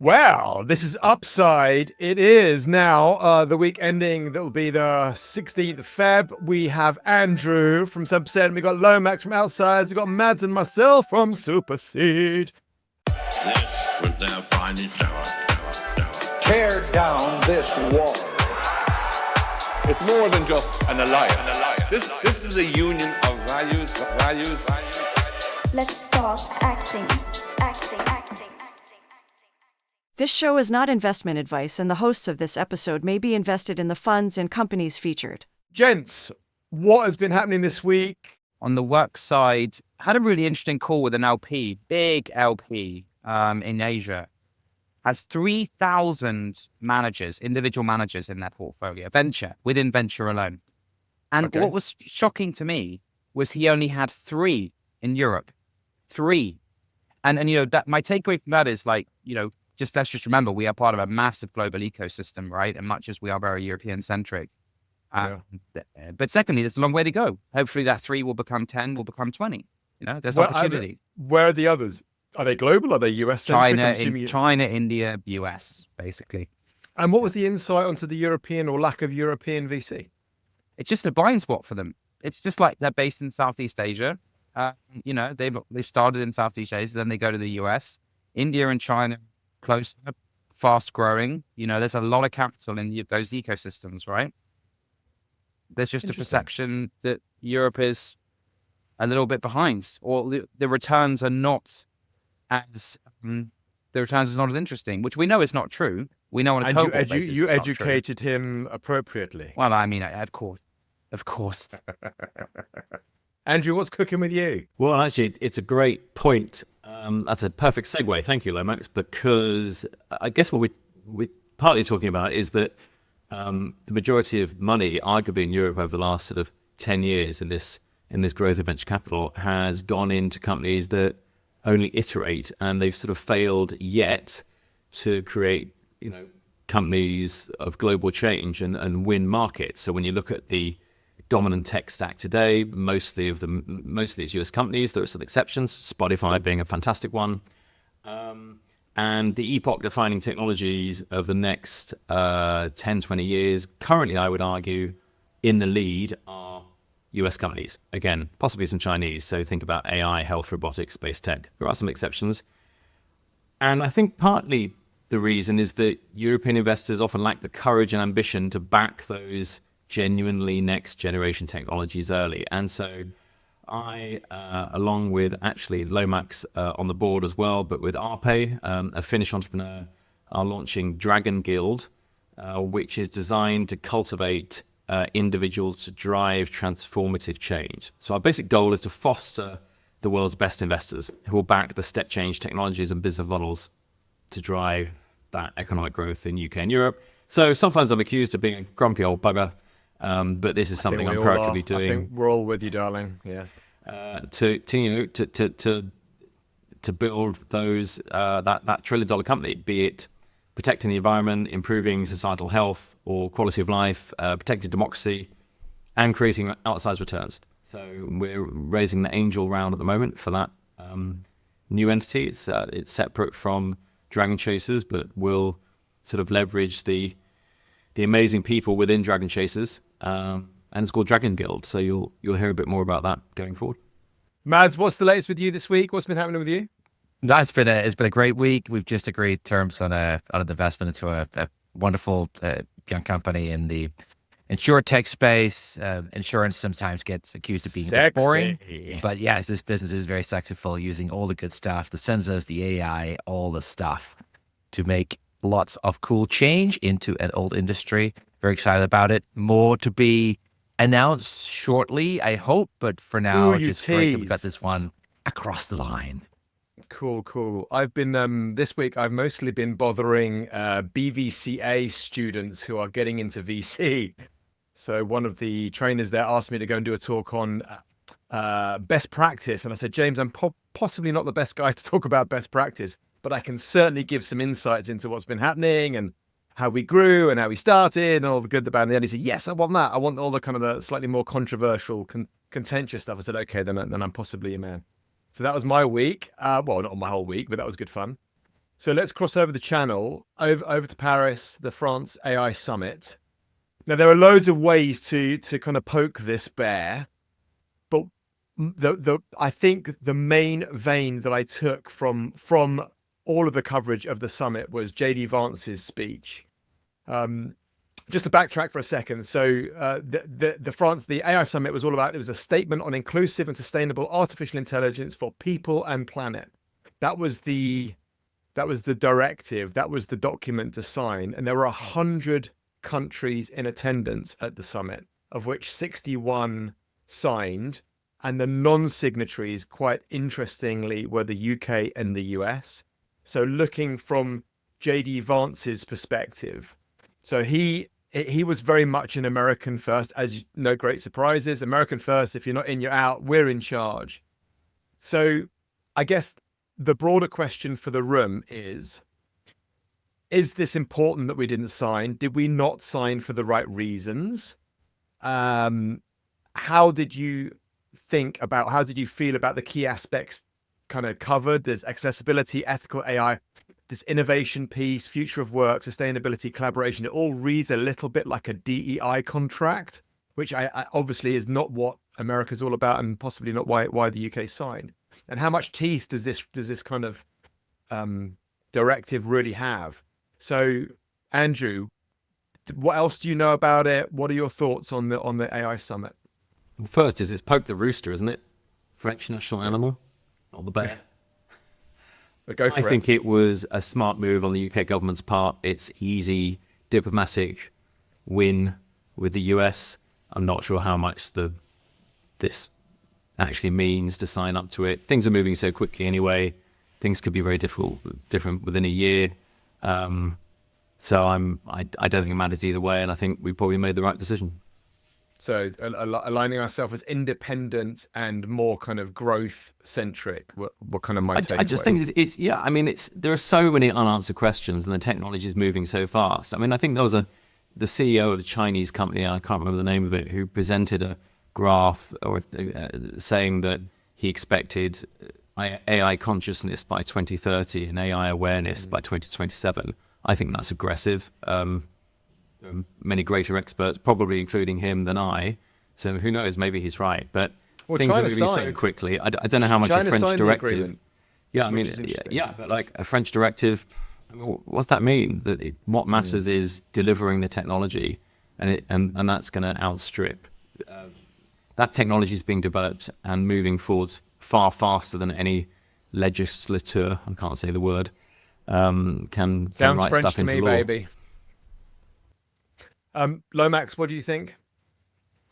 Well, this is Upside. It is now the week ending. That'll be the 16th of Feb. We have Andrew from SuperSeed. We got Lomax from Outsized. We got Mads and myself from SuperSeed. This was their finest hour. Tear down this wall. It's more than just an alliance. This is a union of values. Let's start acting. This show is not investment advice, and the hosts of this episode may be invested in the funds and companies featured. Gents, what has been happening this week? On the work side, had a really interesting call with an LP, big LP in Asia. Has 3,000 managers, individual managers in their portfolio, within venture alone. And What was shocking to me was he only had 3 in Europe. 3. And that my takeaway from that is let's just remember we are part of a massive global ecosystem, right? And much as we are very European centric. But secondly, there's a long way to go. Hopefully that 3 will become 10, will become 20. There's opportunity. Where are the others? Are they global? Are they US centric? China, India, US, basically. And what was the insight onto the European or lack of European VC? It's just a blind spot for them. It's just like they're based in Southeast Asia. They started in Southeast Asia, then they go to the US, India and China, close, fast growing. There's a lot of capital in those ecosystems, right? There's just a perception that Europe is a little bit behind, or the returns are not as interesting, which we know is not true. We know on a cohort basis you educated him appropriately. Well, I mean, of course. Andrew, what's cooking with you? Well, actually, it's a great point. That's a perfect segue. Thank you, Lomax, because I guess what we're partly talking about is that the majority of money, arguably in Europe over the last sort of 10 years in this growth of venture capital, has gone into companies that only iterate, and they've sort of failed yet to create, companies of global change and win markets. So when you look at the dominant tech stack today, mostly it's US companies. There are some exceptions, Spotify being a fantastic one. And the epoch-defining technologies of the next 10, 20 years, currently, I would argue, in the lead are US companies. Again, possibly some Chinese. So think about AI, health, robotics, space tech. There are some exceptions. And I think partly the reason is that European investors often lack the courage and ambition to back those genuinely next generation technologies early. And so I, along with actually Lomax on the board as well, but with Arpe, a Finnish entrepreneur, are launching Dragon Guild, which is designed to cultivate individuals to drive transformative change. So our basic goal is to foster the world's best investors who will back the step change technologies and business models to drive that economic growth in UK and Europe. So sometimes I'm accused of being a grumpy old bugger, but this is something I'm proactively doing. I think we're all with you, darling. Yes. To build those that $1 trillion company, be it protecting the environment, improving societal health or quality of life, protecting democracy, and creating outsized returns. So we're raising the angel round at the moment for that new entity. It's separate from Dragon Chasers, but will sort of leverage the amazing people within Dragon Chasers, and it's called Dragon Guild. So you'll hear a bit more about that going forward. Mads, what's the latest with you this week? What's been happening with you? It's been a great week. We've just agreed terms on an investment into a wonderful young company in the insurtech space. Insurance sometimes gets accused of being a bit boring, but yes, this business is very successful, using all the good stuff, the sensors, the AI, all the stuff to make lots of cool change into an old industry. Very excited about it. More to be announced shortly, I hope. But for now, just great that we got this one across the line. Cool. I've been, this week, I've mostly been bothering BVCA students who are getting into VC. So one of the trainers there asked me to go and do a talk on best practice. And I said, James, I'm possibly not the best guy to talk about best practice, but I can certainly give some insights into what's been happening and how we grew and how we started and all the good, the bad. And then he said, yes, I want that. I want all the kind of the slightly more controversial, contentious stuff. I said, okay, then I'm possibly your man. So that was my week. Well, not my whole week, but that was good fun. So let's cross over the channel over to Paris, the France AI Summit. Now, there are loads of ways to kind of poke this bear, but I think the main vein that I took from all of the coverage of the summit was JD Vance's speech. Just to backtrack for a second, so the AI Summit was all about, it was a statement on inclusive and sustainable artificial intelligence for people and planet. That was the directive, that was the document to sign, and there were 100 countries in attendance at the summit, of which 61 signed, and the non-signatories, quite interestingly, were the UK and the US. So looking from JD Vance's perspective, so he was very much an American first, as no great surprises, American first, if you're not in, you're out, we're in charge. So I guess the broader question for the room is this important that we didn't sign? Did we not sign for the right reasons? How did you feel about the key aspects kind of covered? There's accessibility, ethical AI, this innovation piece, future of work, sustainability, collaboration. It all reads a little bit like a DEI contract, which I obviously is not what America's all about, and possibly not why the UK signed. And how much teeth does this kind of directive really have? So, Andrew, what else do you know about it? What are your thoughts on the AI Summit? First is it's poke the rooster, isn't it? French national animal, not the bear. But go for it. I think it was a smart move on the UK government's part. It's easy diplomatic win with the US. I'm not sure how much this actually means to sign up to it. Things are moving so quickly anyway. Things could be very different within a year. So I don't think it matters either way, and I think we probably made the right decision. So aligning ourselves as independent and more kind of growth centric. What kind of my takeaway? I just think there are so many unanswered questions, and the technology is moving so fast. I mean, I think there was the CEO of a Chinese company, I can't remember the name of it, who presented a graph saying that he expected AI consciousness by 2030 and AI awareness by 2027. I think that's aggressive. There are many greater experts, probably including him, than I. So who knows? Maybe he's right. But things are moving so quickly. I don't know how much China a French directive. Yeah, I mean, but like a French directive, what's that mean? What matters is delivering the technology, and that's going to outstrip. That technology is being developed and moving forward far faster than any legislature, I can't say the word, can write French stuff to into me, law. baby. Lomax, what do you think?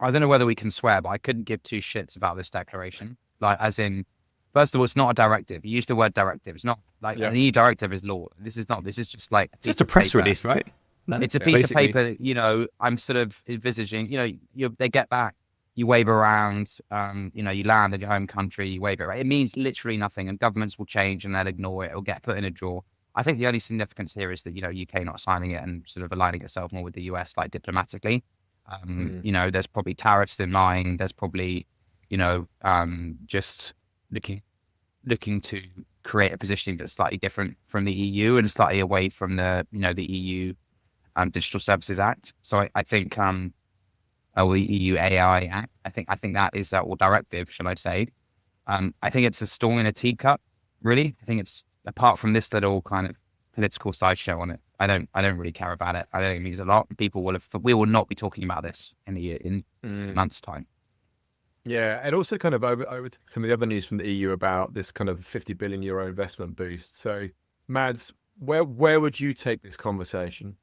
I don't know whether we can swear, but I couldn't give two shits about this declaration. Like, as in, first of all, it's not a directive. You used the word directive. It's not like an EU directive is law. This is just like It's just a press release, right? It's a piece of paper. I'm sort of envisaging. They get back, you wave around. You land in your home country, you wave it. Right? It means literally nothing, and governments will change and they'll ignore it. It'll get put in a drawer. I think the only significance here is that UK not signing it and sort of aligning itself more with the US, like diplomatically. There's probably tariffs in mind. There's probably, just looking to create a positioning that's slightly different from the EU and slightly away from the EU Digital Services Act. So I think the EU AI Act. I think that is or directive, should I say? I think it's a storm in a teacup. Really, I think it's. Apart from this little kind of political sideshow on it, I don't really care about it. I don't think it means a lot. We will not be talking about this in months' time. Yeah, and also kind of over some of the other news from the EU about this kind of €50 billion investment boost. So, Mads, where would you take this conversation?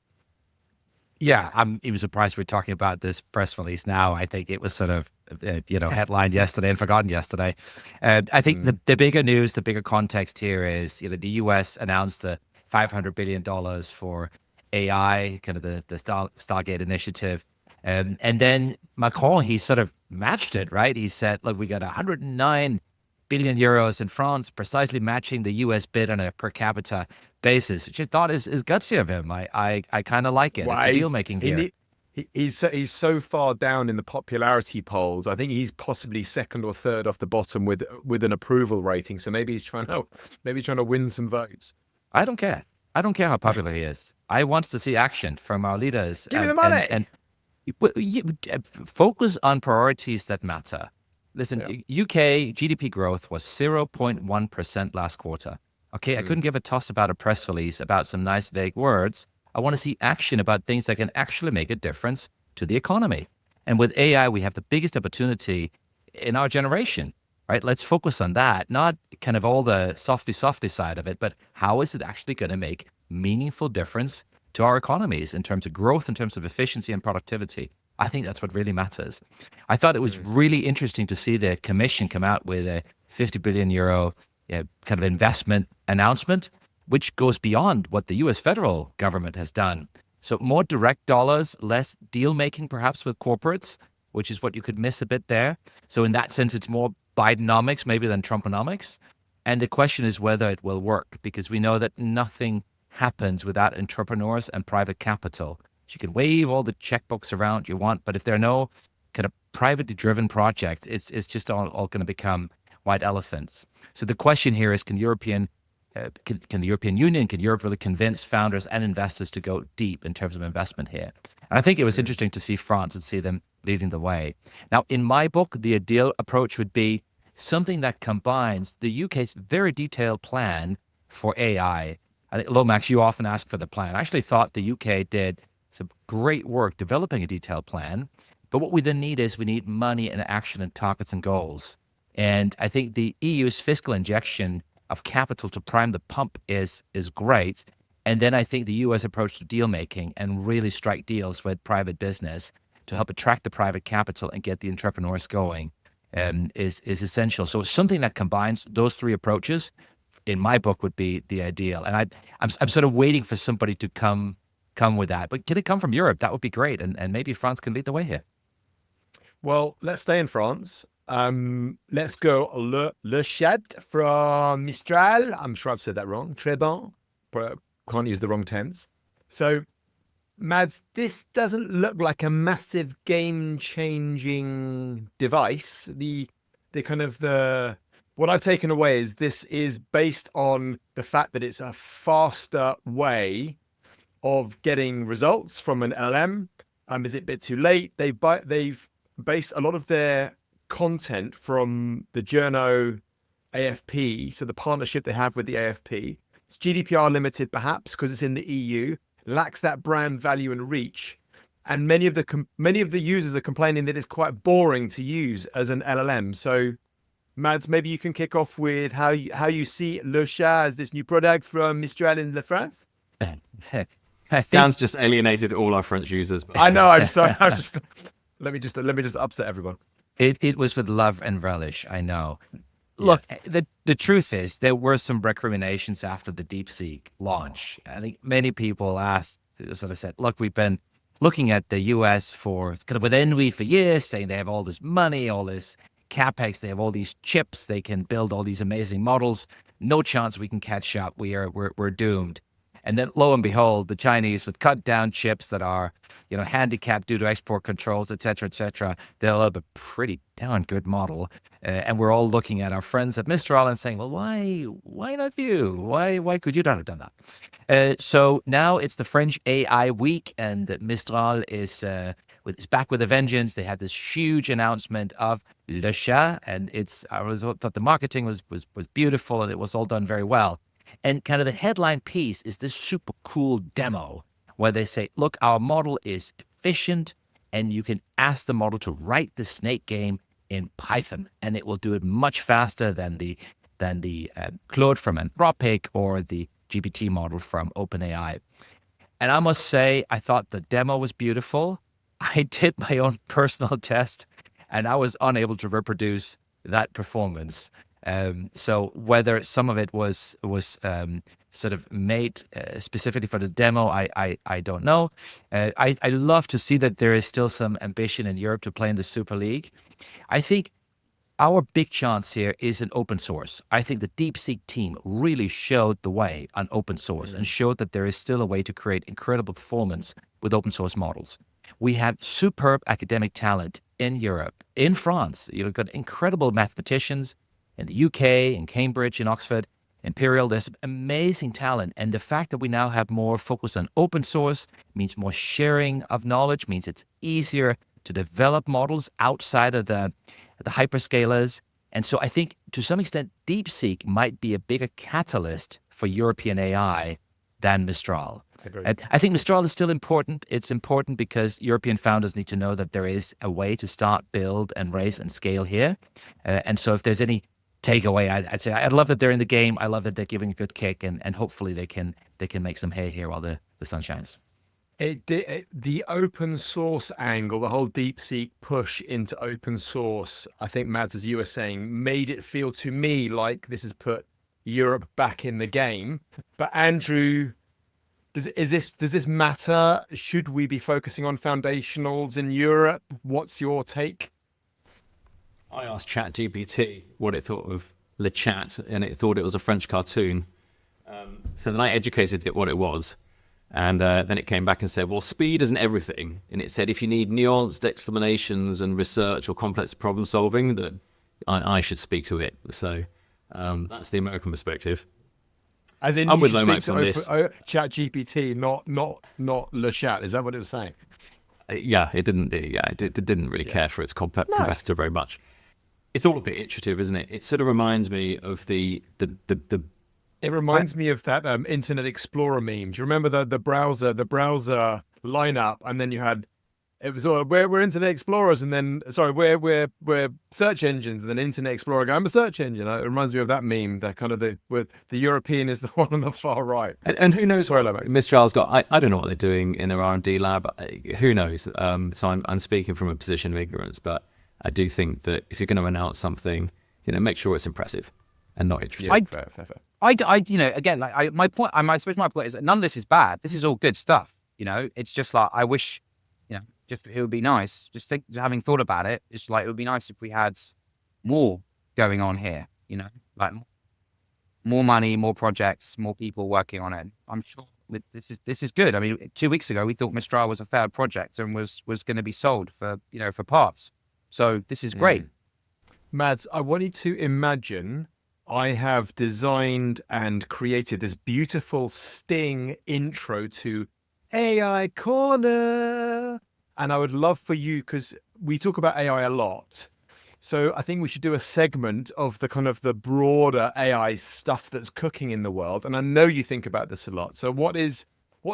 Yeah, I'm even surprised we're talking about this press release now. I think it was sort of, headlined yesterday and forgotten yesterday. I think the bigger news, the bigger context here is, the US announced the $500 billion for AI, kind of the Stargate initiative. And then Macron, he sort of matched it, right? He said, look, we got 109 billion euros in France, precisely matching the US bid on a per capita basis, which I thought is gutsy of him. I kind of like it. Well, deal making here. He's so far down in the popularity polls. I think he's possibly second or third off the bottom with an approval rating. So maybe he's trying to win some votes. I don't care. I don't care how popular he is. I want to see action from our leaders. Give me the money. And focus on priorities that matter. Listen, UK GDP growth was 0.1% last quarter. Okay, I couldn't give a toss about a press release about some nice vague words. I want to see action about things that can actually make a difference to the economy. And with AI, we have the biggest opportunity in our generation, right? Let's focus on that, not kind of all the softy side of it, but how is it actually going to make meaningful difference to our economies in terms of growth, in terms of efficiency and productivity? I think that's what really matters. I thought it was really interesting to see the Commission come out with a 50 billion euro kind of investment announcement, which goes beyond what the US federal government has done. So more direct dollars, less deal making perhaps with corporates, which is what you could miss a bit there. So in that sense, it's more Bidenomics maybe than Trumponomics. And the question is whether it will work, because we know that nothing happens without entrepreneurs and private capital. So you can wave all the checkbooks around you want, but if there are no kind of privately driven projects, it's just all going to become white elephants. So the question here is, can the European Union, can Europe really convince founders and investors to go deep in terms of investment here? And I think it was interesting to see France and see them leading the way. Now, in my book, the ideal approach would be something that combines the UK's very detailed plan for AI. I think, Lomax, you often ask for the plan. I actually thought the UK did some great work developing a detailed plan. But what we then need is we need money and action and targets and goals. And I think the EU's fiscal injection of capital to prime the pump is great. And then I think the US approach to deal making and really strike deals with private business to help attract the private capital and get the entrepreneurs going is essential. So something that combines those three approaches, in my book, would be the ideal. And I'm sort of waiting for somebody to come with that. But can it come from Europe? That would be great. And maybe France can lead the way here. Well, let's stay in France. Let's go Le Chat from Mistral. I'm sure I've said that wrong. Très bon. Can't use the wrong tense. So, Mads, this doesn't look like a massive game-changing device. What I've taken away is this is based on the fact that it's a faster way of getting results from an LM. Is it a bit too late? They've based a lot of their content from the Journo AFP, so the partnership they have with the AFP. It's GDPR limited, perhaps, because it's in the EU, lacks that brand value and reach. And many of the users are complaining that it's quite boring to use as an LLM. So, Mads, maybe you can kick off with how you see Le Chat as this new product from Mistral in France. Dan's just alienated all our French users. But... I know. Let me just upset everyone. It was with love and relish. I know. Look, the truth is there were some recriminations after the DeepSeek launch. I think many people said, look, we've been looking at the US for kind of with envy for years, saying they have all this money, all this capex, they have all these chips, they can build all these amazing models. No chance we can catch up. We're doomed. And then lo and behold, the Chinese with cut down chips that are, handicapped due to export controls, et cetera, they develop a pretty darn good model. And we're all looking at our friends at Mistral and saying, well, why not you? Why could you not have done that? So now it's the French AI week, and Mistral is back with a vengeance. They had this huge announcement of Le Chat, and I thought the marketing was beautiful, and it was all done very well. And kind of the headline piece is this super cool demo where they say, look, our model is efficient and you can ask the model to write the snake game in Python and it will do it much faster than the Claude from Anthropic or the GPT model from OpenAI. And I must say, I thought the demo was beautiful. I did my own personal test and I was unable to reproduce that performance. So whether some of it was sort of made specifically for the demo, I don't know. I love to see that there is still some ambition in Europe to play in the Super League. I think our big chance here is in open source. I think the DeepSeek team really showed the way on open source and showed that there is still a way to create incredible performance with open source models. We have superb academic talent in Europe, in France. You've got incredible mathematicians in the UK, in Cambridge, in Oxford, Imperial, there's amazing talent. And the fact that we now have more focus on open source means more sharing of knowledge, means it's easier to develop models outside of the hyperscalers. And so I think to some extent, DeepSeek might be a bigger catalyst for European AI than Mistral. I think Mistral is still important. It's important because European founders need to know that there is a way to start, build, and raise and scale here. And so if there's any takeaway, I'd say I'd love that they're in the game. I love that they're giving a good kick, and hopefully they can make some hay here while the sun shines. The open source angle, the whole DeepSeek push into open source, I think, Mads, as you were saying, made it feel to me like this has put Europe back in the game. But Andrew, does this matter? Should we be focusing on foundationals in Europe? What's your take? I asked ChatGPT what it thought of Le Chat, and it thought it was a French cartoon. So then I educated it what it was. And then it came back and said, well, speed isn't everything. And it said, if you need nuanced explanations and research or complex problem solving, that I should speak to it. So that's the American perspective. As in, I'm with Lomax on this. ChatGPT, not Le Chat. Is that what it was saying? Yeah, it didn't. Yeah, it didn't really care for its competitor very much. It's all a bit iterative, isn't it? It sort of reminds me of the. It reminds me of that Internet Explorer meme. Do you remember the browser lineup? And then you had, it was we're Internet Explorers, and then we're search engines, and then Internet Explorer going, I'm a search engine. It reminds me of that meme. That kind of the European is the one on the far right. And who knows what Mistral's got? I don't know what they're doing in their R&D lab. Who knows? So I'm speaking from a position of ignorance, but I do think that if you're going to announce something, make sure it's impressive and not interesting. Yeah, fair. Again, my point. I suppose my point is that none of this is bad. This is all good stuff. It's just like I wish, just it would be nice. Just having thought about it, it's like it would be nice if we had more going on here. Like more money, more projects, more people working on it. I'm sure this is good. I mean, 2 weeks ago we thought Mistral was a failed project and was going to be sold for for parts. So this is great. Mads, I want you to imagine I have designed and created this beautiful sting intro to AI Corner. And I would love for you, because we talk about AI a lot. So I think we should do a segment of the kind of the broader AI stuff that's cooking in the world. And I know you think about this a lot. So what's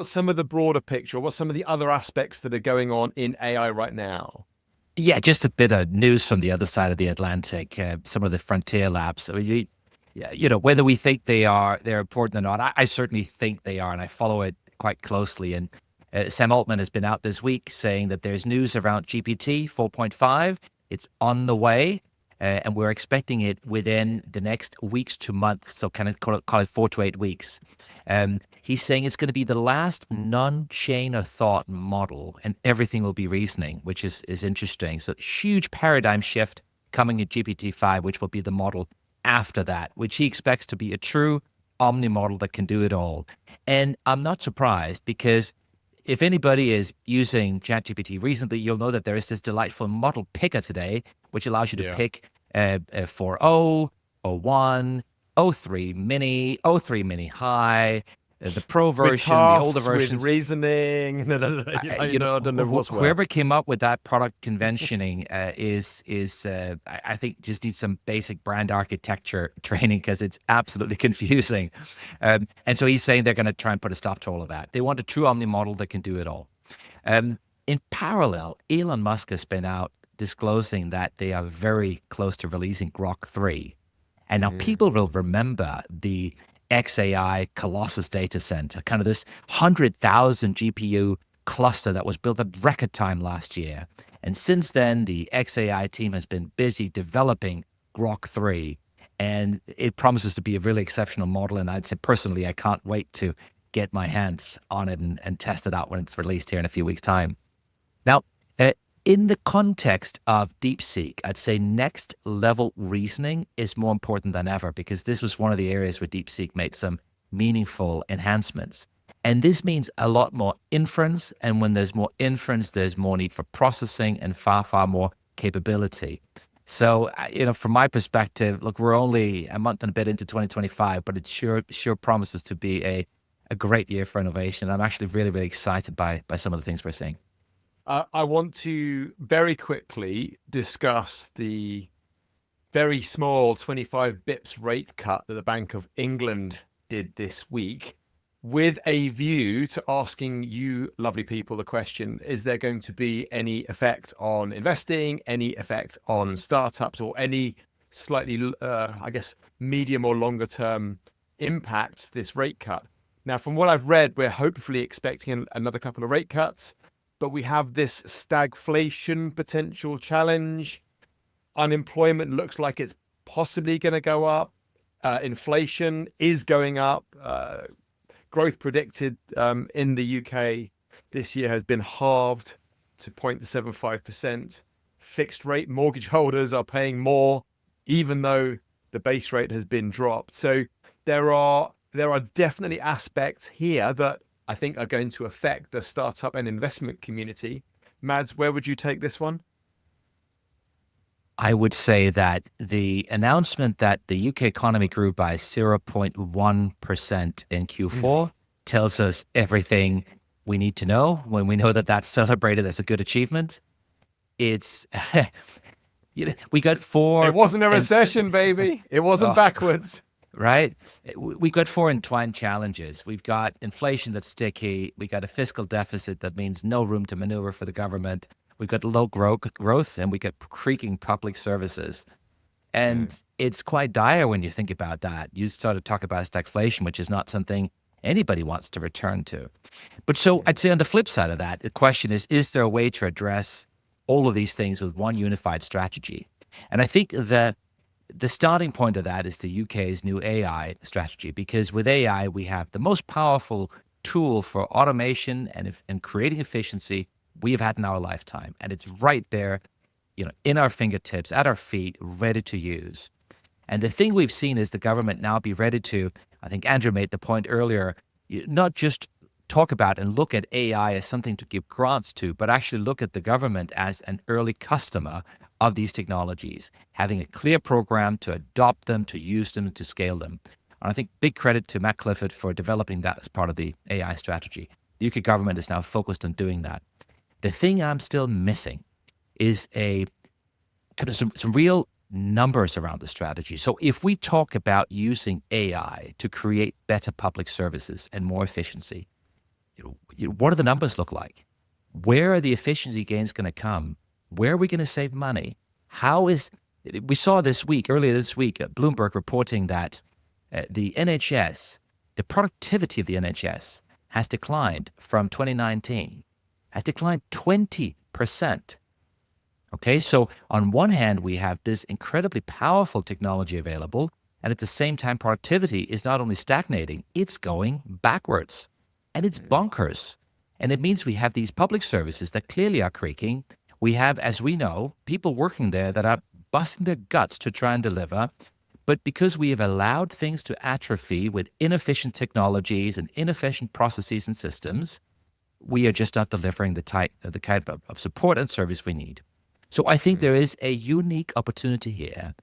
some of the broader picture? What's some of the other aspects that are going on in AI right now? Yeah, just a bit of news from the other side of the Atlantic. Some of the frontier labs. Whether we think they're important or not, I certainly think they are, and I follow it quite closely. And Sam Altman has been out this week saying that there's news around GPT 4.5. It's on the way, and we're expecting it within the next weeks to months, so kind of call it 4 to 8 weeks. He's saying it's going to be the last non-chain of thought model, and everything will be reasoning, which is interesting. So huge paradigm shift coming at GPT-5, which will be the model after that, which he expects to be a true omni-model that can do it all. And I'm not surprised, because if anybody is using ChatGPT recently, you'll know that there is this delightful model picker today, which allows you to pick 4.0, 01, 03 mini, 03 mini high, the pro version, the older version. With reasoning. I don't know what's whoever came up with that product conventioning is I think just needs some basic brand architecture training, because it's absolutely confusing. And so he's saying they're going to try and put a stop to all of that. They want a true omni model that can do it all. In parallel, Elon Musk has been out disclosing that they are very close to releasing Grok 3. And now people will remember the XAI Colossus data center, kind of this 100,000 GPU cluster that was built at record time last year. And since then, the XAI team has been busy developing Grok 3, and it promises to be a really exceptional model. And I'd say personally, I can't wait to get my hands on it and test it out when it's released here in a few weeks' time. Now, in the context of DeepSeek, I'd say next level reasoning is more important than ever, because this was one of the areas where DeepSeek made some meaningful enhancements. And this means a lot more inference. And when there's more inference, there's more need for processing and far, far more capability. So, from my perspective, look, we're only a month and a bit into 2025, but it sure promises to be a great year for innovation. I'm actually really, really excited by some of the things we're seeing. I want to very quickly discuss the very small 25 bips rate cut that the Bank of England did this week, with a view to asking you lovely people the question, is there going to be any effect on investing, any effect on startups, or any slightly, medium or longer term impact this rate cut? Now, from what I've read, we're hopefully expecting another couple of rate cuts, but we have this stagflation potential challenge. Unemployment looks like it's possibly going to go up. Inflation is going up. Growth predicted in the UK this year has been halved to 0.75%. Fixed rate mortgage holders are paying more, even though the base rate has been dropped. So there are definitely aspects here that I think are going to affect the startup and investment community. Mads, where would you take this one? I would say that the announcement that the UK economy grew by 0.1% in Q4 tells us everything we need to know when we know that that's celebrated as a good achievement. It's, we got four. It wasn't a recession, baby. It wasn't backwards. Right? We've got four entwined challenges. We've got inflation that's sticky. We got a fiscal deficit that means no room to maneuver for the government. We've got low growth, and we got creaking public services. And it's quite dire when you think about that. You sort of talk about stagflation, which is not something anybody wants to return to. But so I'd say on the flip side of that, the question is there a way to address all of these things with one unified strategy? And I think the starting point of that is the UK's new AI strategy, because with AI, we have the most powerful tool for automation and creating efficiency we've had in our lifetime. And it's right there, in our fingertips, at our feet, ready to use. And the thing we've seen is the government now be ready to, I think Andrew made the point earlier, not just talk about and look at AI as something to give grants to, but actually look at the government as an early customer of these technologies, having a clear program to adopt them, to use them, to scale them. And I think big credit to Matt Clifford for developing that as part of the AI strategy. The UK government is now focused on doing that. The thing I'm still missing is a kind of some real numbers around the strategy. So if we talk about using AI to create better public services and more efficiency, what do the numbers look like? Where are the efficiency gains going to come? Where are we going to save money? We saw earlier this week, Bloomberg reporting that the NHS, the productivity of the NHS has declined from 2019, has declined 20%. Okay, so on one hand, we have this incredibly powerful technology available, and at the same time, productivity is not only stagnating, it's going backwards. And it's bonkers. And it means we have these public services that clearly are creaking. We have, as we know, people working there that are busting their guts to try and deliver. But because we have allowed things to atrophy with inefficient technologies and inefficient processes and systems, we are just not delivering the kind of support and service we need. So I think there is a unique opportunity here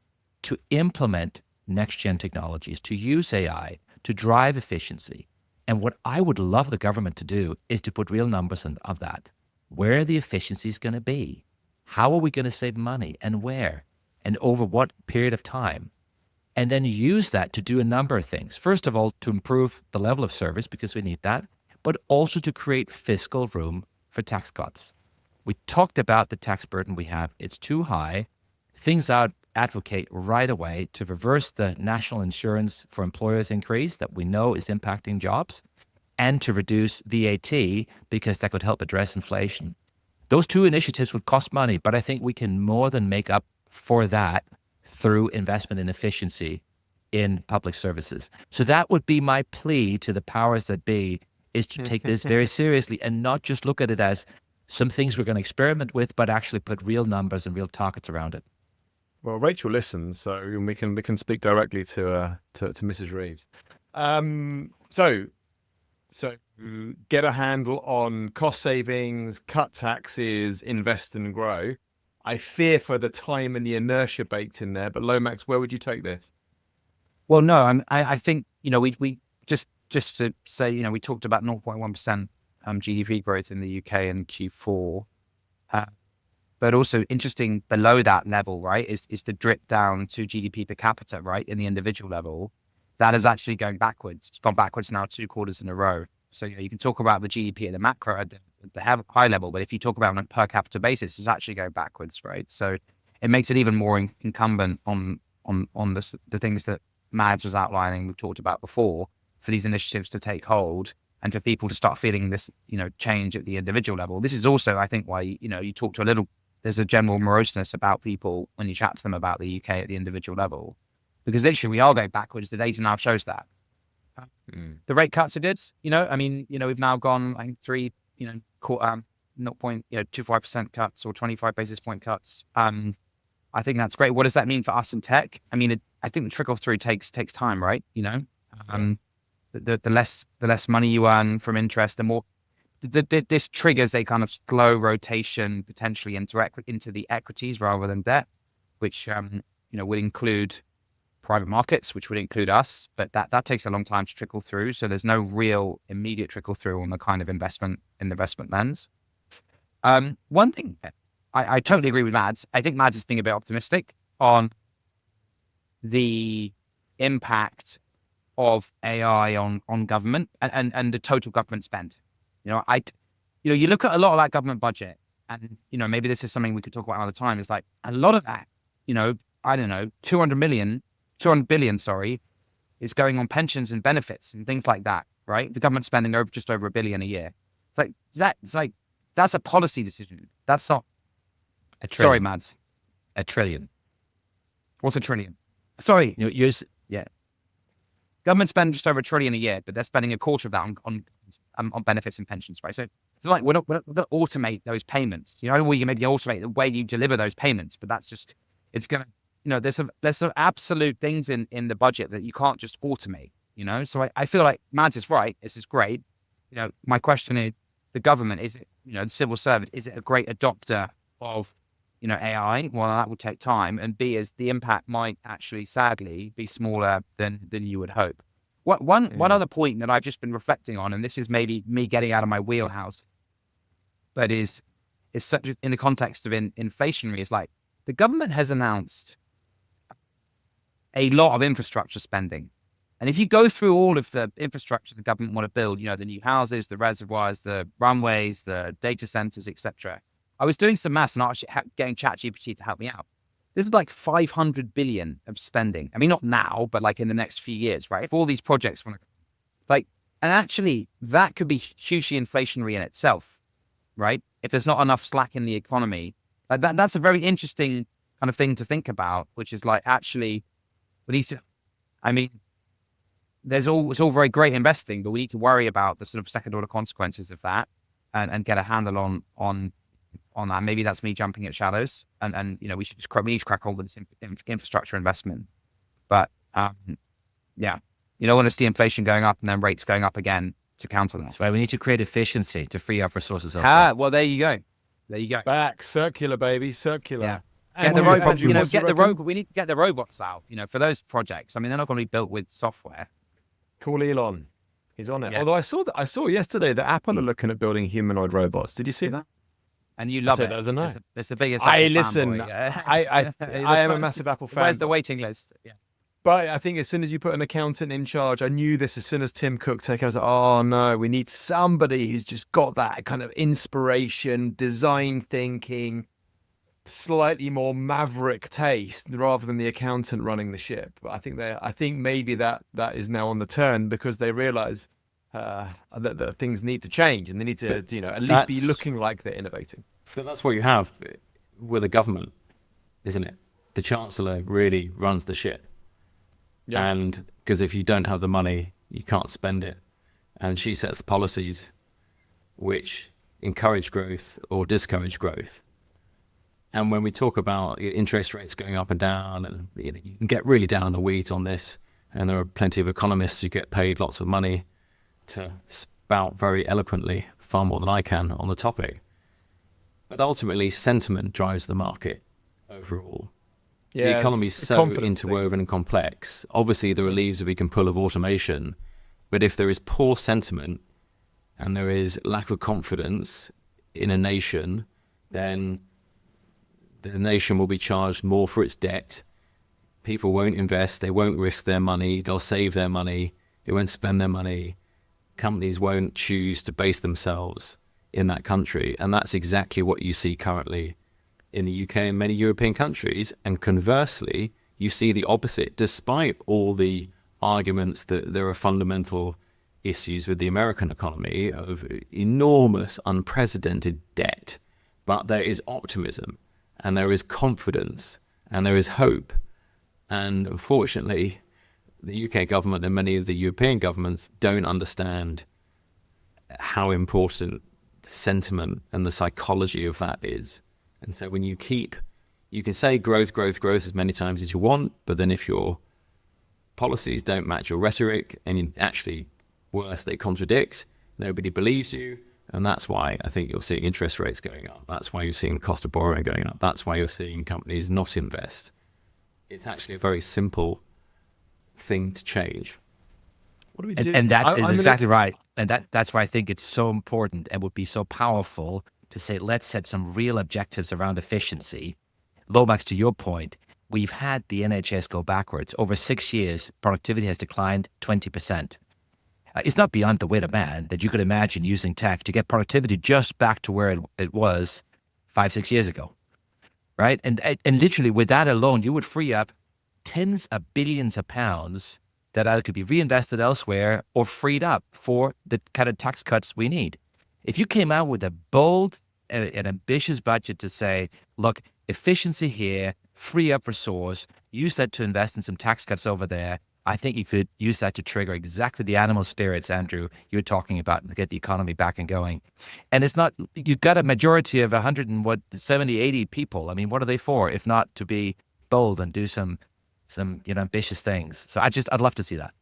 to implement next-gen technologies, to use AI, to drive efficiency. And what I would love the government to do is to put real numbers of that. Where are the efficiencies going to be? How are we going to save money, and where? And over what period of time? And then use that to do a number of things. First of all, to improve the level of service, because we need that, but also to create fiscal room for tax cuts. We talked about the tax burden we have. It's too high. Things I would advocate right away to reverse the national insurance for employers increase that we know is impacting jobs, and to reduce VAT, because that could help address inflation. Those two initiatives would cost money, but I think we can more than make up for that through investment in efficiency in public services. So that would be my plea to the powers that be, is to take this very seriously and not just look at it as some things we're going to experiment with, but actually put real numbers and real targets around it. Well, Rachel listens, so we can speak directly to Mrs. Reeves. So get a handle on cost savings, cut taxes, invest and grow. I fear for the time and the inertia baked in there. But Lomax, where would you take this? Well, no, I think, we just to say, we talked about 0.1% GDP growth in the UK in Q4. But also interesting below that level, right, is the drip down to GDP per capita, right, in the individual level. That is actually going backwards. It's gone backwards now 2 quarters in a row. So you can talk about the GDP at the macro, at the high level, but if you talk about on a per capita basis, it's actually going backwards, right? So it makes it even more incumbent on the things that Mads was outlining, we've talked about before, for these initiatives to take hold and for people to start feeling this, change at the individual level. This is also, I think, why, you talk to there's a general moroseness about people when you chat to them about the UK at the individual level, because literally we are going backwards. The data now shows that. The rate cuts are good. We've now gone, I think 0.25% cuts or 25 basis point cuts. I think that's great. What does that mean for us in tech? I think the trickle through takes time, right? The less money you earn from interest, the more this triggers a kind of slow rotation potentially into the equities rather than debt, which would include private markets, which would include us, but that takes a long time to trickle through. So there's no real immediate trickle through on the kind of investment lens. One thing, I totally agree with Mads. I think Mads is being a bit optimistic on the impact of AI on government and the total government spend. You look at a lot of that government budget, and maybe this is something we could talk about another time. It's like a lot of that, I don't know, 200 billion, is going on pensions and benefits and things like that, right? The government spending just over $1 billion a year. That's a policy decision. That's not a trillion. Sorry, Mads. A trillion. What's a trillion? Sorry. Yeah. Government spend just over $1 trillion a year, but they're spending a quarter of that on benefits and pensions, right? So it's like we're not automate those payments. We can maybe automate the way you deliver those payments, but that's just, it's gonna, there's some absolute things in the budget that you can't just automate. So I feel like Mads is right. This is great. My question is, the government, is it, the civil service, is it a great adopter of AI? Well, that will take time, and B, is the impact might actually sadly be smaller than you would hope. One other point that I've just been reflecting on, and this is maybe me getting out of my wheelhouse, but is such in the context of inflationary, is like the government has announced a lot of infrastructure spending. And if you go through all of the infrastructure the government want to build, the new houses, the reservoirs, the runways, the data centers, etc. I was doing some maths and actually getting ChatGPT to help me out. This is like 500 billion of spending. Not now, but like in the next few years, right? If all these projects want to, and actually that could be hugely inflationary in itself, right? If there's not enough slack in the economy, that's a very interesting kind of thing to think about, which is like, actually, we need to, it's all very great investing, but we need to worry about the sort of second order consequences of that and get a handle on that. Maybe that's me jumping at shadows, and we should just we need to crack hold of this infrastructure investment. But you don't want to see inflation going up and then rates going up again to counter that. That's why we need to create efficiency to free up resources elsewhere. Well, there you go. Back circular, baby, circular. Yeah. And we need to get the robots out. For those projects. They're not going to be built with software. Call Elon. He's on it. Yeah. Although I saw yesterday that Apple are looking at building humanoid robots. Did you see that? And you love it. That's a no. It's the biggest. I Apple listen. fanboy. I am a massive Apple fan. Where's the waiting list? Yeah. But I think as soon as you put an accountant in charge, I knew this as soon as Tim Cook took. I was like, oh no, we need somebody who's just got that kind of inspiration, design thinking, slightly more maverick taste rather than the accountant running the ship. But I think maybe that is now on the turn because they realize that things need to change and they need to at least be looking like they're innovating. But that's what you have with a government, isn't it? The Chancellor really runs the ship. Yeah. And because if you don't have the money, you can't spend it. And she sets the policies which encourage growth or discourage growth. And when we talk about interest rates going up and down, and you can get really down in the weeds on this, and there are plenty of economists who get paid lots of money to spout very eloquently, far more than I can, on the topic. But ultimately, sentiment drives the market overall. Yeah, The economy is it's a so confidence thing. interwoven and complex. Obviously, there are levers that we can pull of automation, but if there is poor sentiment and there is lack of confidence in a nation, then the nation will be charged more for its debt. People won't invest, they won't risk their money, they'll save their money, they won't spend their money. Companies won't choose to base themselves in that country. And that's exactly what you see currently in the UK and many European countries. And conversely, you see the opposite, despite all the arguments that there are fundamental issues with the American economy of enormous, unprecedented debt. But there is optimism and there is confidence and there is hope. And unfortunately, the UK government and many of the European governments don't understand how important sentiment and the psychology of that is. And so when you can say growth as many times as you want, but then if your policies don't match your rhetoric and actually worse, they contradict, nobody believes you. And that's why I think you're seeing interest rates going up. That's why you're seeing the cost of borrowing going up. That's why you're seeing companies not invest. It's actually a very simple thing to change. What do we do? And that is exactly right. And that's why I think it's so important and would be so powerful to say, let's set some real objectives around efficiency. Lomax, to your point, we've had the NHS go backwards. Over 6 years, productivity has declined 20%. It's not beyond the wit of man that you could imagine using tech to get productivity just back to where it was 5-6 years ago, right? And literally with that alone, you would free up tens of billions of pounds that either could be reinvested elsewhere or freed up for the kind of tax cuts we need. If you came out with a bold and ambitious budget to say, look, efficiency here, free up resource, use that to invest in some tax cuts over there, I think you could use that to trigger exactly the animal spirits, Andrew, you were talking about, to get the economy back and going. And it's not, you've got a majority of 170, 80 people. I mean, what are they for, if not to be bold and do some ambitious things? So I'd love to see that.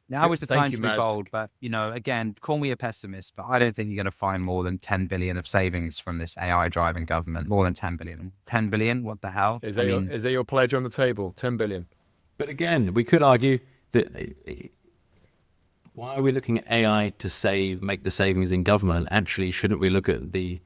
Now is the Thank time you, to be Mads. bold, but again, call me a pessimist, but I don't think you're going to find more than 10 billion of savings from this AI driving government. More than 10 billion. 10 billion? What the hell? Is that your pledge on the table? 10 billion. But again, we could argue that why are we looking at AI to make the savings in government? Actually, shouldn't we look at the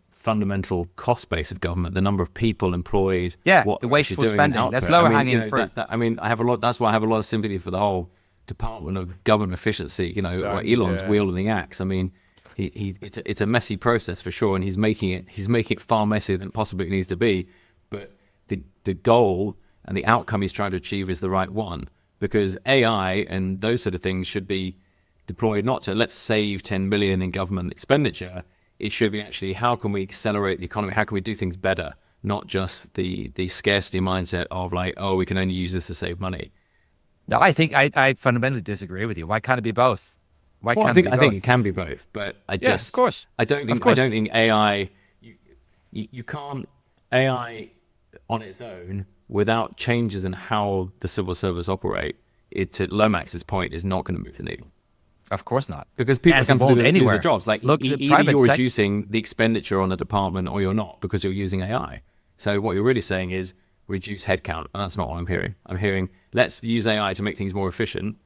fundamental cost base of government, the number of people employed, Yeah, what the they're actually wasteful doing in spending. output? That's lower hanging fruit. I have a lot. That's why I have a lot of sympathy for the whole Department of Government Efficiency. Where Elon's wielding the axe. I mean, it's a messy process for sure, and he's making it far messier than possibly it needs to be. But the goal and the outcome he's trying to achieve is the right one, because AI and those sort of things should be deployed not to let's save 10 billion in government expenditure. It should be actually, how can we accelerate the economy? How can we do things better? Not just the scarcity mindset of like, oh, we can only use this to save money. No, I think I fundamentally disagree with you. Why can't it be both? I think it can be both, but of course. I don't think AI. You can't AI on its own without changes in how the civil service operate. To Lomax's point, is not going to move the needle. Of course not. Because people As can involved lose anywhere. their jobs. Like Look, the either private you're sec- reducing the expenditure on a department or you're not, because you're using AI. So what you're really saying is reduce headcount, and that's not what I'm hearing. I'm hearing let's use AI to make things more efficient,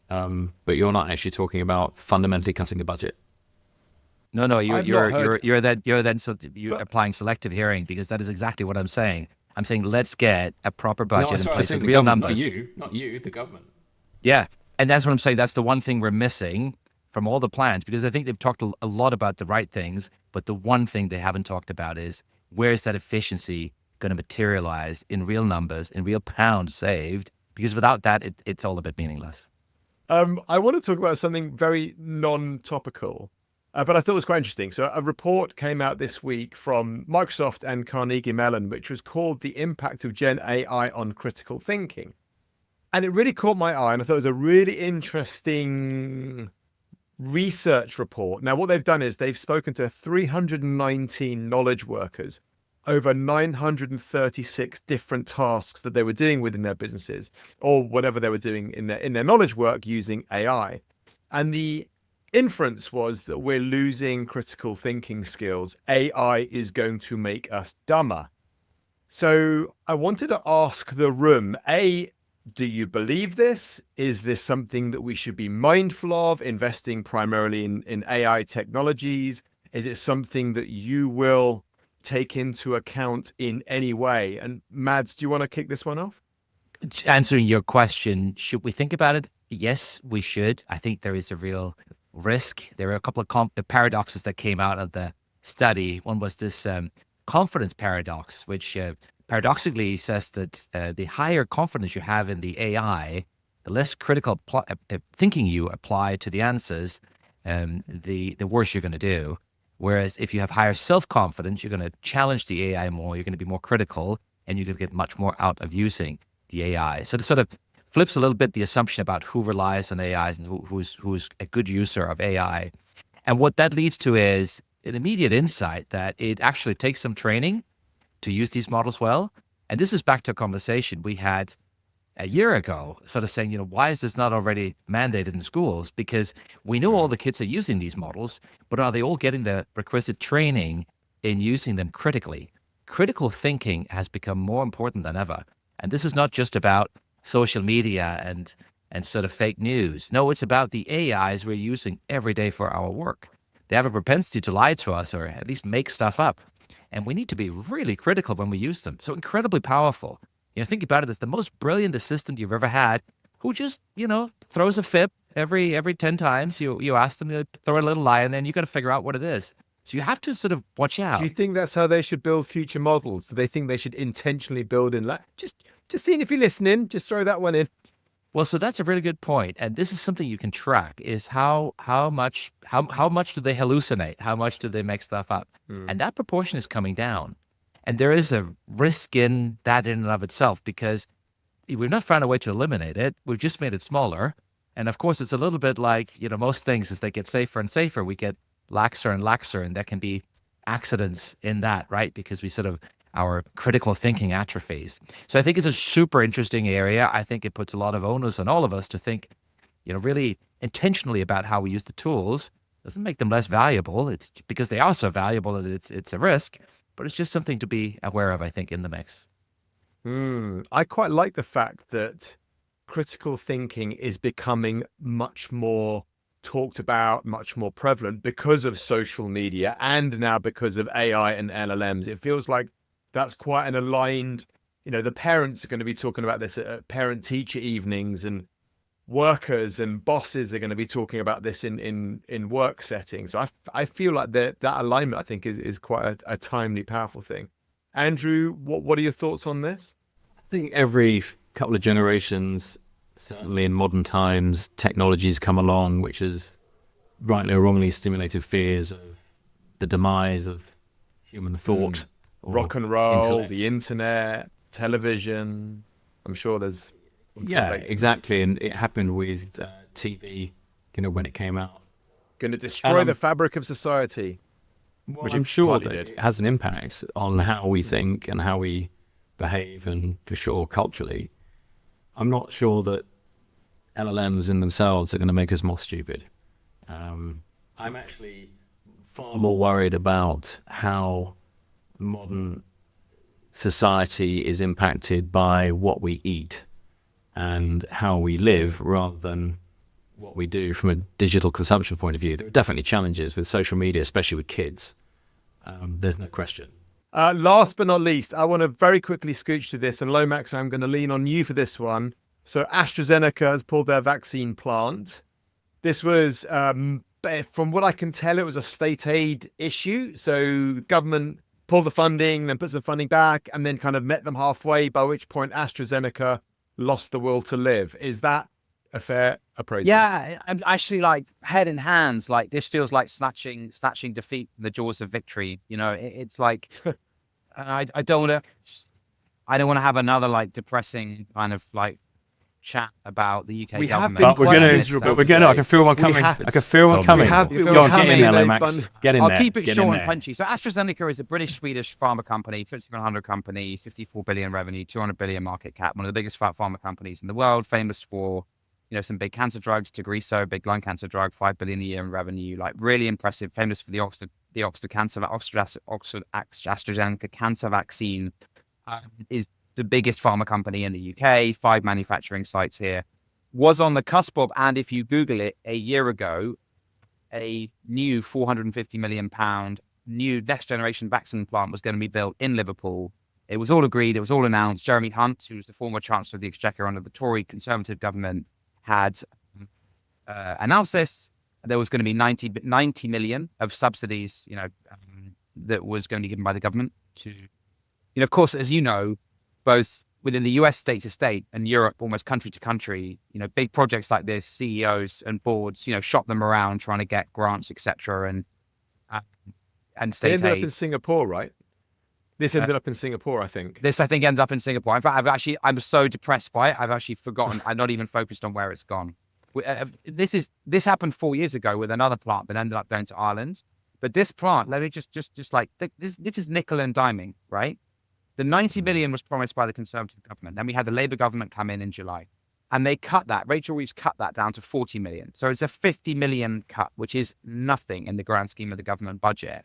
but you're not actually talking about fundamentally cutting the budget. No, I've not heard- you're applying selective hearing, because that is exactly what I'm saying. I'm saying let's get a proper budget in place with real numbers. Not you, the government. Yeah, and that's what I'm saying. That's the one thing we're missing from all the plans, because I think they've talked a lot about the right things, but the one thing they haven't talked about is where's that efficiency going to materialize in real numbers, in real pounds saved, because without that, it's all a bit meaningless. I want to talk about something very non-topical, but I thought it was quite interesting. So a report came out this week from Microsoft and Carnegie Mellon, which was called The Impact of Gen AI on Critical Thinking. And it really caught my eye, and I thought it was a really interesting research report. Now, what they've done is they've spoken to 319 knowledge workers over 936 different tasks that they were doing within their businesses, or whatever they were doing in their knowledge work using AI. And the inference was that we're losing critical thinking skills. AI is going to make us dumber. So I wanted to ask the room, do you believe this? Is this something that we should be mindful of, investing primarily in AI technologies? Is it something that you will take into account in any way? And Mads, do you want to kick this one off? Answering your question, should we think about it? Yes, we should. I think there is a real risk. There are a couple of paradoxes that came out of the study. One was this confidence paradox, which paradoxically says that the higher confidence you have in the AI, the less critical thinking you apply to the answers, the worse you're going to do. Whereas if you have higher self-confidence, you're going to challenge the AI more, you're going to be more critical, and you're going to get much more out of using the AI. So it sort of flips a little bit the assumption about who relies on AIs and who's a good user of AI. And what that leads to is an immediate insight that it actually takes some training to use these models well. And this is back to a conversation we had a year ago, sort of saying, why is this not already mandated in schools? Because we know all the kids are using these models, but are they all getting the requisite training in using them critically? Critical thinking has become more important than ever. And this is not just about social media and sort of fake news. No, it's about the AIs we're using every day for our work. They have a propensity to lie to us or at least make stuff up. And we need to be really critical when we use them. So incredibly powerful. Think about it as the most brilliant assistant you've ever had who just, throws a fib every 10 times. You ask them to throw a little lie and then you got to figure out what it is. So you have to sort of watch out. Do you think that's how they should build future models? Do they think they should intentionally build in just seeing if you're listening, just throw that one in. Well, so that's a really good point. And this is something you can track is how much do they hallucinate? How much do they make stuff up? And that proportion is coming down. And there is a risk in that in and of itself because we've not found a way to eliminate it. We've just made it smaller. And of course, it's a little bit like, most things as they get safer and safer, we get laxer and laxer, and there can be accidents in that, right? Because our critical thinking atrophies. So I think it's a super interesting area. I think it puts a lot of onus on all of us to think, really intentionally about how we use the tools. Doesn't make them less valuable. It's because they are so valuable that it's a risk, but it's just something to be aware of, I think, in the mix. I quite like the fact that critical thinking is becoming much more talked about, much more prevalent because of social media and now because of AI and LLMs. It feels like that's quite an aligned, the parents are going to be talking about this at parent-teacher evenings, and workers and bosses are going to be talking about this in work settings. So I feel like that alignment, I think, is quite a timely, powerful thing. Andrew, what are your thoughts on this? I think every couple of generations, certainly in modern times, technologies come along, which has rightly or wrongly stimulated fears of the demise of human thought. Rock and roll, intellect. The internet, television. I'm sure there's... Yeah, exactly. And it happened with TV, when it came out. Going to destroy the fabric of society. Which I'm sure that it has an impact on how we think and how we behave, and for sure culturally. I'm not sure that LLMs in themselves are going to make us more stupid. I'm actually far more worried about how modern society is impacted by what we eat and how we live rather than what we do from a digital consumption point of view. There are definitely challenges with social media, especially with kids. There's no question. Last but not least, I want to very quickly scooch to this, and Lomax, I'm going to lean on you for this one. So AstraZeneca has pulled their vaccine plant. This was, from what I can tell, it was a state aid issue. So government pulled the funding, then put some funding back, and then kind of met them halfway, by which point AstraZeneca lost the will to live. Is that a fair appraisal? Yeah, I'm actually head in hands. This feels like snatching defeat from the jaws of victory. It's like I don't want to have another depressing kind of chat about the UK government. But we're going to. I can feel one coming. I can feel one coming. Go on, get in there, Lomax. Get in there. I'll keep it short and punchy. So AstraZeneca is a British-Swedish pharma company, FTSE 100 company, 54 billion revenue, 200 billion market cap, one of the biggest pharma companies in the world, famous for some big cancer drugs, Tagrisso, big lung cancer drug, 5 billion a year in revenue, like really impressive, famous for the Oxford AstraZeneca cancer vaccine, is the biggest pharma company in the UK, 5 manufacturing sites here, was on the cusp of, and if you Google it, a year ago, a new £450 million new next generation vaccine plant was going to be built in Liverpool. It was all agreed. It was all announced. Jeremy Hunt, who was the former Chancellor of the Exchequer under the Tory Conservative government, had announced this. There was going to be 90 million of subsidies, that was going to be given by the government to, of course, as you know, both within the US state to state and Europe, almost country to country, big projects like this, CEOs and boards, shop them around trying to get grants, etc. and state They ended aid. up in Singapore, right? This ended up in Singapore, I think. This, I think, ends up in Singapore. In fact, I'm so depressed by it. I've actually forgotten. I'm not even focused on where it's gone. This happened 4 years ago with another plant that ended up going to Ireland. But this plant, let me just like this is nickel and diming, right? The 90 million was promised by the Conservative government. Then we had the Labour government come in July, and they cut that. Rachel Reeves cut that down to 40 million. So it's a 50 million cut, which is nothing in the grand scheme of the government budget.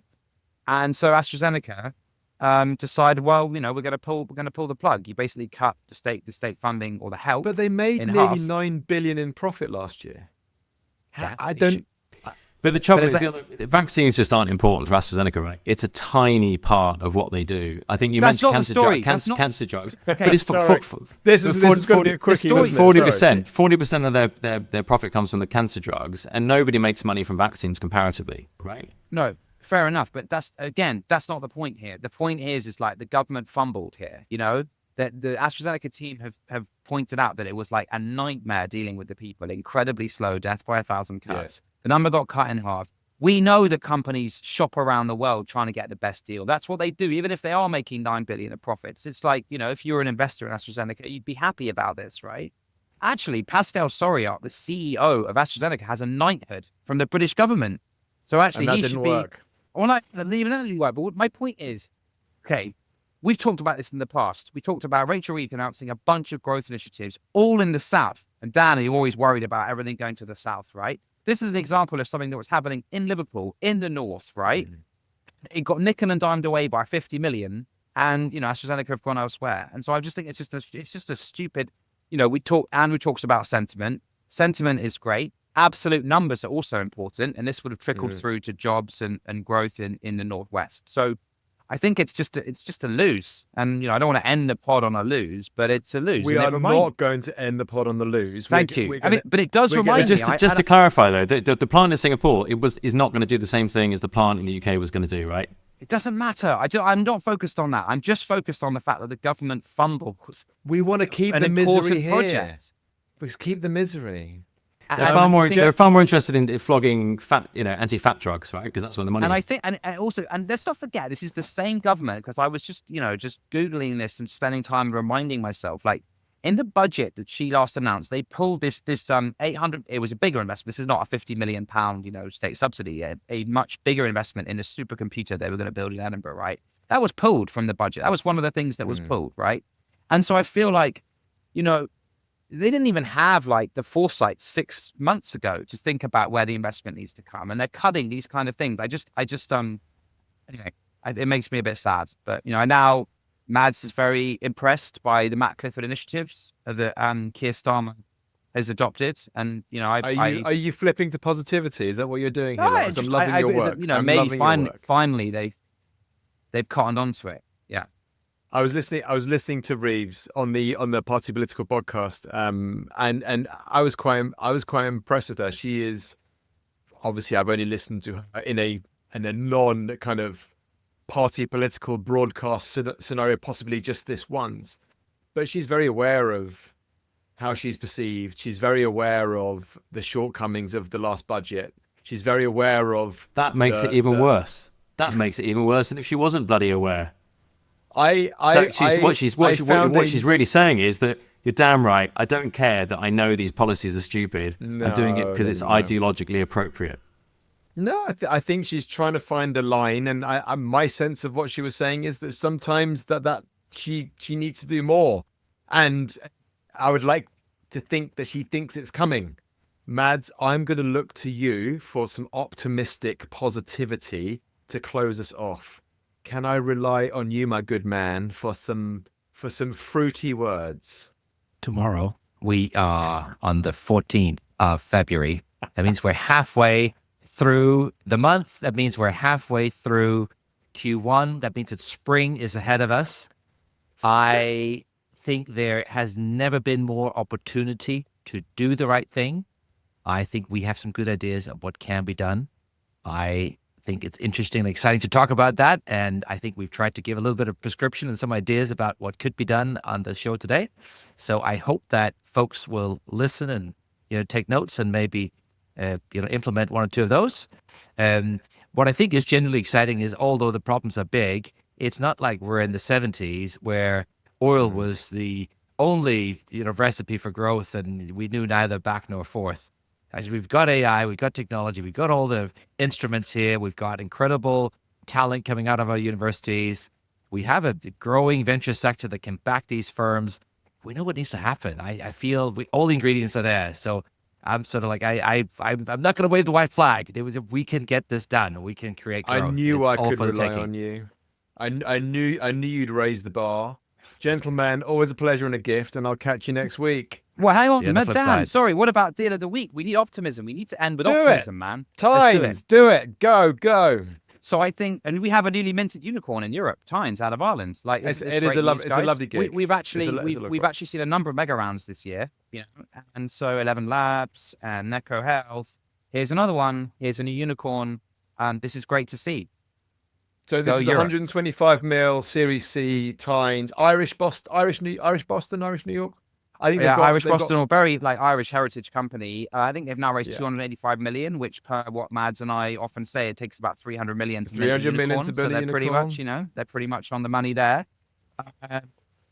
And so AstraZeneca decided, well, we're going to pull the plug. You basically cut the state funding or the help. But they made in nearly half. 9 billion in profit last year. Yeah, I don't. But the trouble But is, is the vaccines just aren't important for AstraZeneca, right? It's a tiny part of what they do. I think you That's mentioned not the cancer, story. cancer, That's not- cancer drugs, Okay, but it's sorry. This is going to be a quickie. story- wasn't it? Sorry. 40% of their profit comes from the cancer drugs, and nobody makes money from vaccines comparatively, right? No, fair enough. But that's not the point here. The point is like the government fumbled here, that the AstraZeneca team have pointed out that it was like a nightmare dealing with the people, incredibly slow, death by 1,000 cuts. Yes. The number got cut in half. We know that companies shop around the world trying to get the best deal. That's what they do, even if they are making 9 billion of profits. It's like, if you're an investor in AstraZeneca, you'd be happy about this, right? Actually, Pascal Soriot, the CEO of AstraZeneca, has a knighthood from the British government. So actually, And that he didn't should work. be. Well, even that didn't work. But my point is, okay, we've talked about this in the past. We talked about Rachel Reeves announcing a bunch of growth initiatives, all in the South. And Dan, you're always worried about everything going to the South, right? This is an example of something that was happening in Liverpool, in the North, right? It got nickel and dimed away by 50 million, and AstraZeneca have gone elsewhere. And so I just think it's just a stupid. Andrew talks about sentiment. Sentiment is great. Absolute numbers are also important, and this would have trickled through to jobs and growth in the Northwest. So I think it's just a lose, and I don't want to end the pod on a lose, but it's a lose. We And are it reminds- not going to end the pod on the lose. Thank you. But it does we're gonna- remind me. Just to clarify, though, the plant in Singapore is not going to do the same thing as the plant in the UK was going to do, right? It doesn't matter. I'm not focused on that. I'm just focused on the fact that the government fumbles We want to keep an the misery important here. project. Let's keep the misery. They're far more interested in flogging anti-fat drugs, right? Because that's where the money And is. I think, and also, and let's not forget, this is the same government, because I was just Googling this and spending time reminding myself, like, in the budget that she last announced, they pulled this 800, it was a bigger investment. This is not a 50 million pound, state subsidy, a much bigger investment in a supercomputer they were going to build in Edinburgh, right? That was pulled from the budget. That was one of the things that was pulled, right? And so I feel like, they didn't even have like the foresight 6 months ago to think about where the investment needs to come, and they're cutting these kind of things. Anyway, it makes me a bit sad. But now Mads is very impressed by the Matt Clifford initiatives that Keir Starmer has adopted, and Are you flipping to positivity? Is that what you're doing here? No, Lawrence? I'm loving your work. I'm maybe loving your work. finally they've cottoned onto it. Yeah. I was listening to Reeves on the Party Political podcast, and I was quite impressed with her. She is obviously, I've only listened to her in a non kind of party political broadcast scenario, possibly just this once, but she's very aware of how she's perceived. She's very aware of the shortcomings of the last budget. She's very aware of That makes it even worse. That makes it even worse than if she wasn't bloody aware. What she's really saying is that you're damn right. I don't care that I know these policies are stupid. I'm doing it because it's ideologically appropriate. No, I think she's trying to find a line, and my sense of what she was saying is that sometimes that she needs to do more, and I would like to think that she thinks it's coming. Mads, I'm going to look to you for some optimistic positivity to close us off. Can I rely on you, my good man, for some fruity words? Tomorrow, we are on the 14th of February. That means we're halfway through the month. That means we're halfway through Q1. That means that spring is ahead of us. I think there has never been more opportunity to do the right thing. I think we have some good ideas of what can be done. I think it's interesting and exciting to talk about that. And I think we've tried to give a little bit of prescription and some ideas about what could be done on the show today. So I hope that folks will listen and, take notes and maybe, implement one or two of those. What I think is genuinely exciting is, although the problems are big, it's not like we're in the 70s where oil was the only, recipe for growth and we knew neither back nor forth. Actually, we've got AI, we've got technology, we've got all the instruments here, we've got incredible talent coming out of our universities. We have a growing venture sector that can back these firms. We know what needs to happen. I feel all the ingredients are there. So I'm sort of like, I'm not going to wave the white flag. We can get this done. We can create growth. I knew It's I all could for the rely taking. on you. I knew you'd raise the bar. Gentlemen, always a pleasure and a gift, and I'll catch you next week. Well, hang See you on the on, flip Dan. side. Sorry, what about deal of the week? We need optimism. We need to end with Do it. optimism, man. Let's do Tynes, it. do it. Go. So I think, and we have a newly minted unicorn in Europe, Tynes, out of Ireland. Like It is great a news, it's a guys. lovely gig. We've actually It's a we've actually seen a number of mega rounds this year, and so 11 Labs and Neco Health. Here's another one. Here's a new unicorn. This is great to see. So this Go is Europe. 125 mil Series C Tynes, Irish Boston, Irish New York. I think Irish Boston, or very like Irish heritage company. I think they've now raised 285 million, which per what Mads and I often say, it takes about 300 million to mint a 300 million unicorn. to build So a they're pretty unicorn. much, they're pretty much on the money there.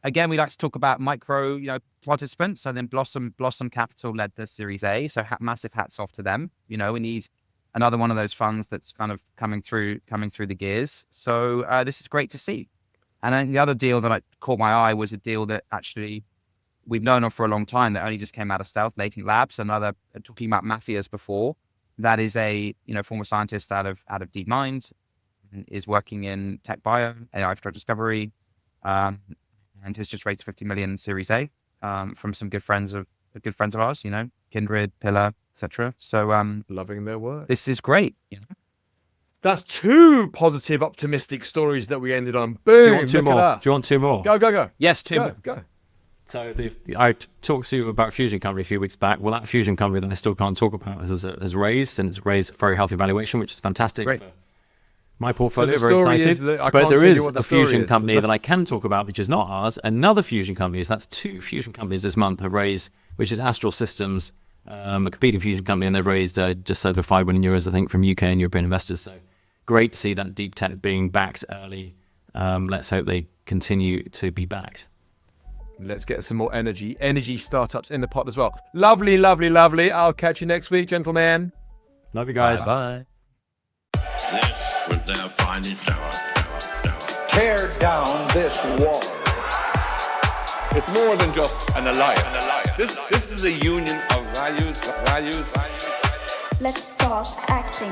Again, we like to talk about micro, participants. So then Blossom Capital led the Series A. So massive hats off to them. We need another one of those funds that's kind of coming through the gears. So this is great to see. And then the other deal that caught my eye was a deal that actually we've known of for a long time that only just came out of stealth, Latent Labs, another talking about mafias before. That is a former scientist out of DeepMind, is working in tech bio, AI for drug discovery, and has just raised 50 million Series A from some good friends of ours, Kindred, Pillar, etc. So Loving their work. this is great. That's two positive, optimistic stories that we ended on. Boom. Do you want two look at more? us. Do you want two more? Go. Yes, Tim. Go. So I talked to you about a fusion company a few weeks back. Well, that fusion company that I still can't talk about has raised, and it's raised a very healthy valuation, which is fantastic Great. for my portfolio. the very story excited. is that I but can't there tell you is what the a story fusion is. company that I can talk about, which is not ours. Another fusion company. So that's two fusion companies this month have raised, which is Astral Systems, a competing fusion company, and they've raised just over €5 million, I think, from UK and European investors. So great to see that deep tech being backed early. Let's hope they continue to be backed. Let's get some more energy startups in the pot as well. Lovely. I'll catch you next week, gentlemen. Love you guys. Bye. This was their finest hour. Tear down this wall. It's more than just an alliance. This is a union of values. Let's start acting.